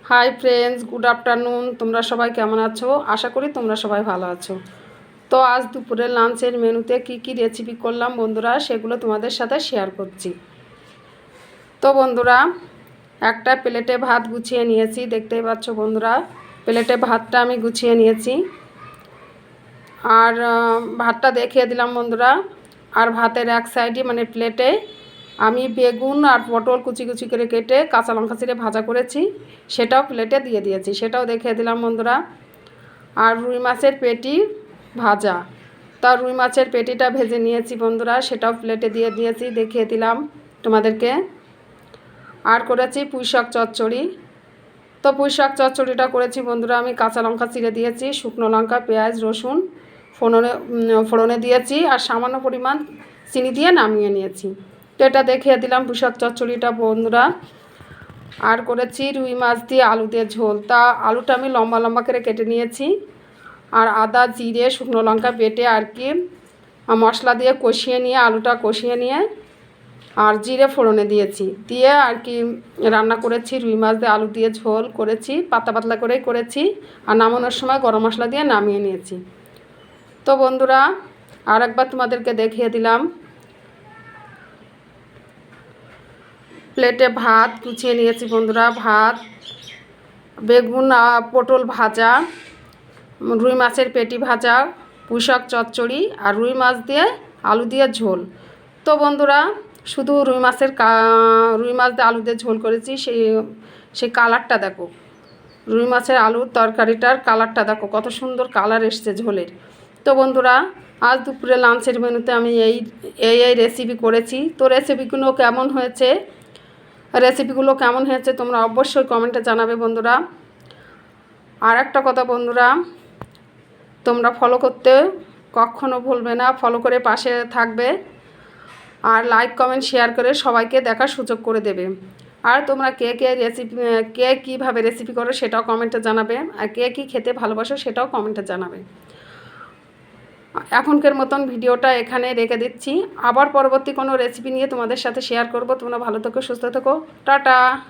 Hi friends, good afternoon. তোমরা সবাই কেমন আছো? আশা করি তোমরা সবাই ভালো আছো। তো আজ দুপুরের লাঞ্চের মেনুতে কি রেসিপি করলাম বন্ধুরা, সেগুলো তোমাদের সাথে শেয়ার করছি। তো বন্ধুরা, একটা প্লেটে ভাত গুছিয়ে নিয়েছি, দেখতেই পাচ্ছ বন্ধুরা। প্লেটে ভাতটা আমি গুছিয়ে নিয়েছি, আর ভাতটা দেখিয়ে দিলাম বন্ধুরা। আর ভাতের এক সাইডে মানে প্লেটে আমি বেগুন আর পটল কুচি কুচি করে কেটে কাঁচা লঙ্কা চিরে ভাজা করেছি, সেটাও প্লেটে দিয়ে দিয়েছি, সেটাও দেখিয়ে দিলাম বন্ধুরা। আর রুই মাছের পেটি ভাজা, তা রুই মাছের পেটিটা ভেজে নিয়েছি বন্ধুরা, সেটাও প্লেটে দিয়ে দিয়েছি, দেখিয়ে দিলাম তোমাদেরকে। আর করেছি পুঁই শাক চচ্চড়ি। তো পুঁই শাক চচ্চড়িটা করেছি বন্ধুরা, আমি কাঁচা লঙ্কা চিরে দিয়েছি, শুকনো লঙ্কা, পেঁয়াজ, রসুন ফোড়নে দিয়েছি, আর সামান্য পরিমাণ চিনি দিয়ে নামিয়ে নিয়েছি। তো এটা দেখিয়ে দিলাম পুঁই শাক চচ্চড়িটা বন্ধুরা। আর করেছি রুই মাছ দিয়ে আলু দিয়ে ঝোল। তা আলুটা আমি লম্বা লম্বা করে কেটে নিয়েছি, আর আদা জিরে শুকনো লঙ্কা বেটে আর কি মশলা দিয়ে কষিয়ে নিয়ে, আলুটা কষিয়ে নিয়ে আর জিরে ফোড়নে দিয়েছি, দিয়ে আর কি রান্না করেছি। রুই মাছ দিয়ে আলু দিয়ে ঝোল করেছি, পাতলা পাতলা করেই করেছি, আর নামানোর সময় গরম মশলা দিয়ে নামিয়ে নিয়েছি। তো বন্ধুরা, আর একবার তোমাদেরকে দেখিয়ে দিলাম। প্লেটে ভাত গুছিয়ে নিয়েছি বন্ধুরা, ভাত, বেগুন পটল ভাজা, রুই মাছের পেটি ভাজা, পুঁই শাক চচ্চড়ি, আর রুই মাছ দিয়ে আলু দিয়ে ঝোল। তো বন্ধুরা, শুধু রুই মাছ দিয়ে আলু দিয়ে ঝোল করেছি, সেই কালারটা দেখো, রুই মাছের আলুর তরকারিটার কালারটা দেখো, কত সুন্দর কালার এসছে ঝোলের। তো বন্ধুরা, আজ দুপুরে লাঞ্চের মেনুতে আমি এই রেসিপি করেছি। তো রেসিপিগুলো কেমন হয়েছে তোমরা অবশ্যই কমেন্টে জানাবে বন্ধুরা। আর একটা কথা বন্ধুরা, তোমরা ফলো করতে কখনো ভুলবে না, ফলো করে পাশে থাকবে, আর লাইক কমেন্ট শেয়ার করে সবাইকে দেখার সুযোগ করে দেবে। আর তোমরা কে কীভাবে রেসিপি করো সেটাও কমেন্টে জানাবে, আর কে কী খেতে ভালোবাসো সেটাও কমেন্টে জানাবে। এখনকার মতন ভিডিওটা এখানে রেখে দিচ্ছি, আবার পরবর্তী কোনো রেসিপি নিয়ে তোমাদের সাথে শেয়ার করব। তোমরা ভালো থেকো, সুস্থ থেকো, টাটা।